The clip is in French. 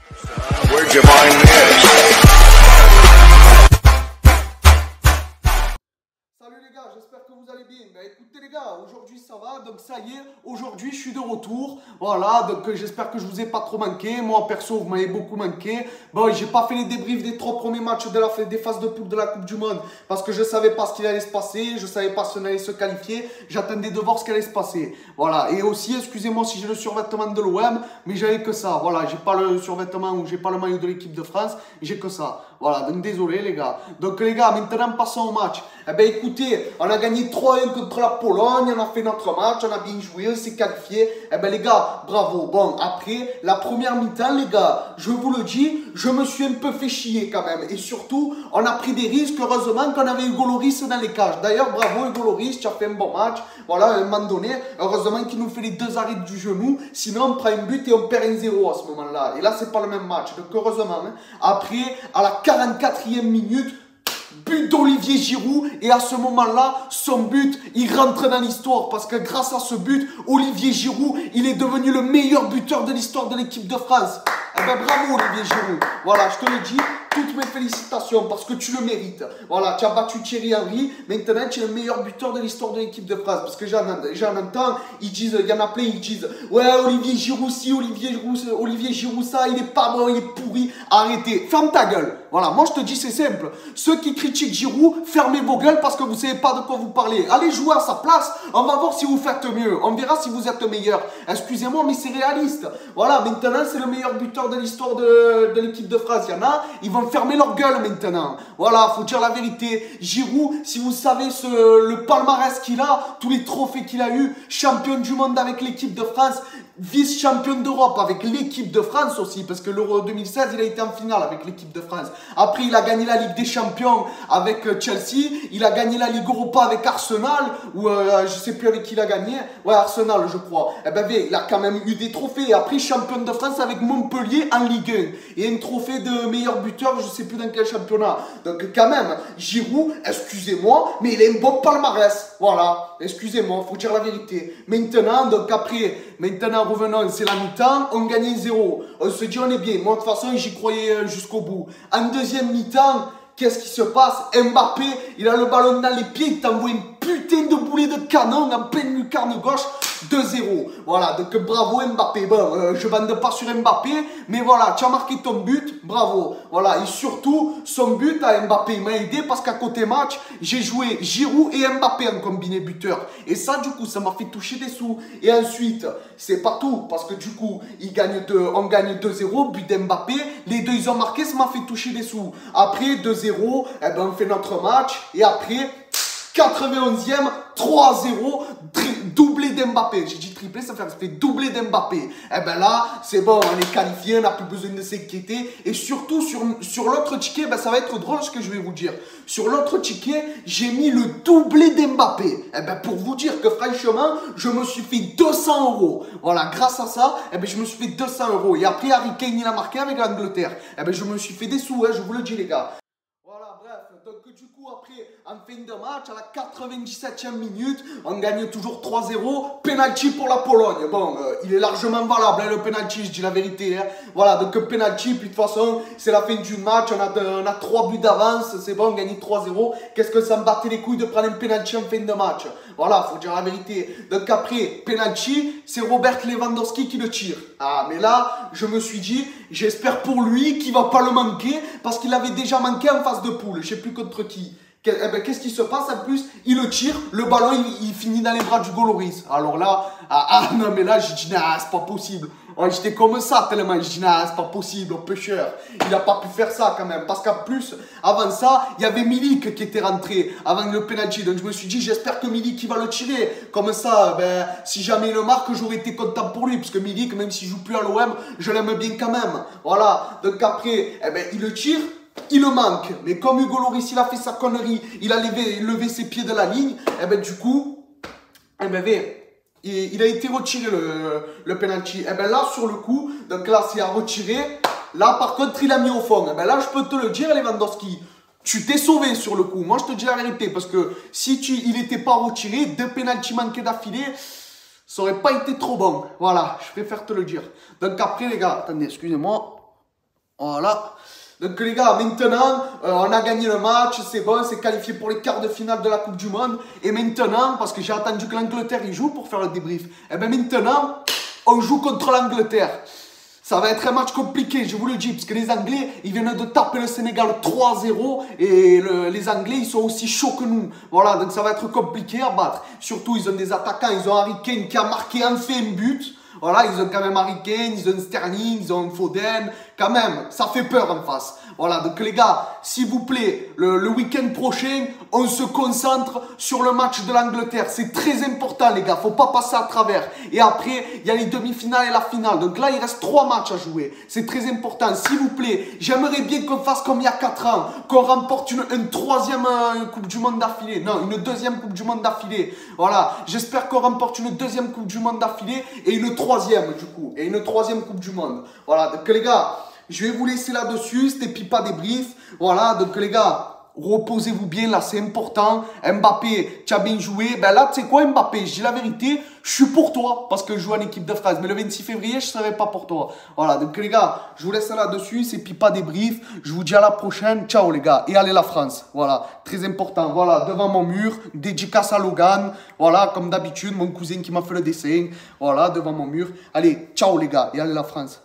Where'd you find this? Salut les gars, j'espère que vous allez bien. Bah écoutez les gars, aujourd'hui ça va, donc ça y est, aujourd'hui je suis de retour. Voilà, donc j'espère que je vous ai pas trop manqué. Moi perso, vous m'avez beaucoup manqué. Bon, j'ai pas fait les débriefs des 3 premiers matchs des phases de poule de la Coupe du Monde parce que je savais pas ce qu'il allait se passer, je savais pas si on allait se qualifier. J'attendais de voir ce qui allait se passer. Voilà, et aussi, excusez-moi si j'ai le survêtement de l'OM, mais j'avais que ça. Voilà, j'ai pas le survêtement ou j'ai pas le maillot de l'équipe de France, j'ai que ça. Voilà, donc désolé les gars. Donc les gars, maintenant passons au match. Eh ben écoutez, on a gagné 3-1 contre la Pologne, on a fait notre match, on a bien joué, on s'est qualifié. Eh ben les gars, bravo. Bon, après, la première mi-temps les gars, je vous le dis, je me suis un peu fait chier quand même. Et surtout, on a pris des risques, heureusement qu'on avait Hugo Lloris dans les cages. D'ailleurs, bravo Hugo Lloris, tu as fait un bon match. Voilà, à un moment donné, heureusement qu'il nous fait les 2 arrêts du genou. Sinon, on prend un but et on perd 1-0 à ce moment-là. Et là, c'est pas le même match. Donc heureusement, hein. Après, à la 44e minute, but d'Olivier Giroud, et à ce moment-là, son but, il rentre dans l'histoire parce que grâce à ce but, Olivier Giroud, il est devenu le meilleur buteur de l'histoire de l'équipe de France. Eh ben bravo Olivier Giroud. Voilà, je te le dis, toutes mes félicitations parce que tu le mérites. Voilà, tu as battu Thierry Henry, maintenant tu es le meilleur buteur de l'histoire de l'équipe de France. Parce que j'en entends, ils disent, il y en a plein, ils disent, ouais Olivier Giroud si, Olivier Giroud ça, il est pas bon, il est pourri. Arrêtez, ferme ta gueule. Voilà, moi je te dis c'est simple. Ceux qui critiquent Giroud, fermez vos gueules parce que vous savez pas de quoi vous parlez. Allez jouer à sa place, on va voir si vous faites mieux. On verra si vous êtes meilleur. Excusez-moi, mais c'est réaliste. Voilà, maintenant c'est le meilleur buteur de l'histoire de l'équipe de France. Il y en a, ils vont fermer leur gueule maintenant. Voilà, faut dire la vérité. Giroud, si vous savez le palmarès qu'il a, tous les trophées qu'il a eu, champion du monde avec l'équipe de France, vice-champion d'Europe avec l'équipe de France aussi, parce que l'Euro 2016, il a été en finale avec l'équipe de France. Après, il a gagné la Ligue des Champions avec Chelsea, il a gagné la Ligue Europa avec Arsenal, ou je sais plus avec qui il a gagné, ouais, Arsenal, je crois. Eh ben, il a quand même eu des trophées. Après, champion de France avec Montpellier en Ligue 1. Et un trophée de meilleur buteur, je sais plus dans quel championnat. Donc, quand même, Giroud, excusez-moi, mais il a un bon palmarès. Voilà, excusez-moi, faut dire la vérité. Maintenant, donc après, revenons, c'est la mi-temps, on gagne 0. On se dit on est bien. Moi de toute façon j'y croyais jusqu'au bout. En deuxième mi-temps, qu'est-ce qui se passe? Mbappé, il a le ballon dans les pieds, il t'envoie une putain de boulet de canon en pleine lucarne gauche. 2-0. Voilà, donc bravo Mbappé. Bon, je bande pas sur Mbappé, mais voilà, tu as marqué ton but, bravo. Voilà, et surtout, son but à Mbappé m'a aidé parce qu'à côté match, j'ai joué Giroud et Mbappé en combiné buteur. Et ça, du coup, ça m'a fait toucher des sous. Et ensuite, c'est pas tout, parce que du coup, on gagne 2-0, but d'Mbappé. Les deux, ils ont marqué, ça m'a fait toucher des sous. Après, 2-0, eh ben, on fait notre match. Et après, 91e, 3-0, doublé d'Mbappé. J'ai dit triplé, ça fait doublé d'Mbappé. Eh ben là, c'est bon, on est qualifié, on n'a plus besoin de s'inquiéter. Et surtout, sur l'autre ticket, ben, ça va être drôle ce que je vais vous dire. Sur l'autre ticket, j'ai mis le doublé d'Mbappé. Eh ben, pour vous dire que franchement, je me suis fait 200 €. Voilà, grâce à ça, eh ben, je me suis fait 200 €. Et après, Harry Kane, il a marqué avec l'Angleterre. Eh ben, je me suis fait des sous, hein, je vous le dis les gars. Voilà, bref, donc du coup après, en fin de match, à la 97e minute, on gagne toujours 3-0, penalty pour la Pologne. Bon, il est largement valable, hein, le penalty, je dis la vérité. Hein. Voilà, donc penalty, puis de toute façon, c'est la fin du match, on a 3 buts d'avance, c'est bon, on gagne 3-0. Qu'est-ce que ça me battait les couilles de prendre un penalty en fin de match? Voilà, faut dire la vérité. Donc après, penalty, c'est Robert Lewandowski qui le tire. Ah, mais là, je me suis dit, j'espère pour lui qu'il va pas le manquer, parce qu'il avait déjà manqué en phase de poule, je sais plus contre qui. Qu'est-ce qui se passe en plus? Il le tire, le ballon il finit dans les bras du Lloris. Alors là, non mais là j'ai dit non, c'est pas possible. J'étais comme ça tellement, j'ai dit non, c'est pas possible, au pêcheur. Il a pas pu faire ça quand même. Parce qu'en plus, avant ça, il y avait Milik qui était rentré avant le penalty. Donc je me suis dit, j'espère que Milik il va le tirer. Comme ça, ben, si jamais il le marque, j'aurais été content pour lui. Parce que Milik, même s'il joue plus à l'OM, je l'aime bien quand même. Voilà, donc après, eh ben, il le tire. Il le manque, mais comme Hugo Lloris il a fait sa connerie, il a levé ses pieds de la ligne, et ben du coup, eh ben, il a été retiré le penalty. Et ben là sur le coup, donc là c'est à retirer. Là par contre il a mis au fond. Et ben là je peux te le dire Lewandowski, tu t'es sauvé sur le coup. Moi je te dis la vérité parce que si il n'était pas retiré, 2 penalty manqués d'affilée, ça aurait pas été trop bon. Voilà, je préfère te le dire. Donc après les gars, attendez, excusez-moi. Voilà. Donc les gars, maintenant, on a gagné le match, c'est bon, c'est qualifié pour les quarts de finale de la Coupe du Monde. Et maintenant, parce que j'ai attendu que l'Angleterre y joue pour faire le débrief, et bien maintenant, on joue contre l'Angleterre. Ça va être un match compliqué, je vous le dis, parce que les Anglais, ils viennent de taper le Sénégal 3-0 et les Anglais, ils sont aussi chauds que nous. Voilà, donc ça va être compliqué à battre. Surtout, ils ont des attaquants, ils ont Harry Kane qui a marqué enfin un but. Voilà, ils ont quand même Harry Kane, ils ont Sterling, ils ont Foden. Quand même, ça fait peur en face. Voilà, donc les gars, s'il vous plaît, le week-end prochain, on se concentre sur le match de l'Angleterre. C'est très important, les gars, faut pas passer à travers. Et après, il y a les demi-finales et la finale. Donc là, il reste 3 matchs à jouer. C'est très important, s'il vous plaît. J'aimerais bien qu'on fasse comme il y a 4 ans, qu'on remporte une troisième Coupe du Monde d'affilée. Non, une deuxième Coupe du Monde d'affilée. Voilà, j'espère qu'on remporte une deuxième Coupe du Monde d'affilée et une troisième, du coup. Et une troisième Coupe du Monde. Voilà, donc les gars, je vais vous laisser là-dessus, c'était Pipa débrief. Voilà, donc les gars, reposez-vous bien, là c'est important. Mbappé, tu as bien joué. Ben là, tu sais quoi Mbappé, je dis la vérité, je suis pour toi parce que je joue en équipe de France. Mais le 26 février, je ne serai pas pour toi. Voilà, donc les gars, je vous laisse là-dessus, c'est Pipa débrief. Je vous dis à la prochaine, ciao les gars. Et allez la France, voilà, très important. Voilà, devant mon mur, dédicace à Logan. Voilà, comme d'habitude, mon cousin qui m'a fait le dessin. Voilà, devant mon mur. Allez, ciao les gars, et allez la France.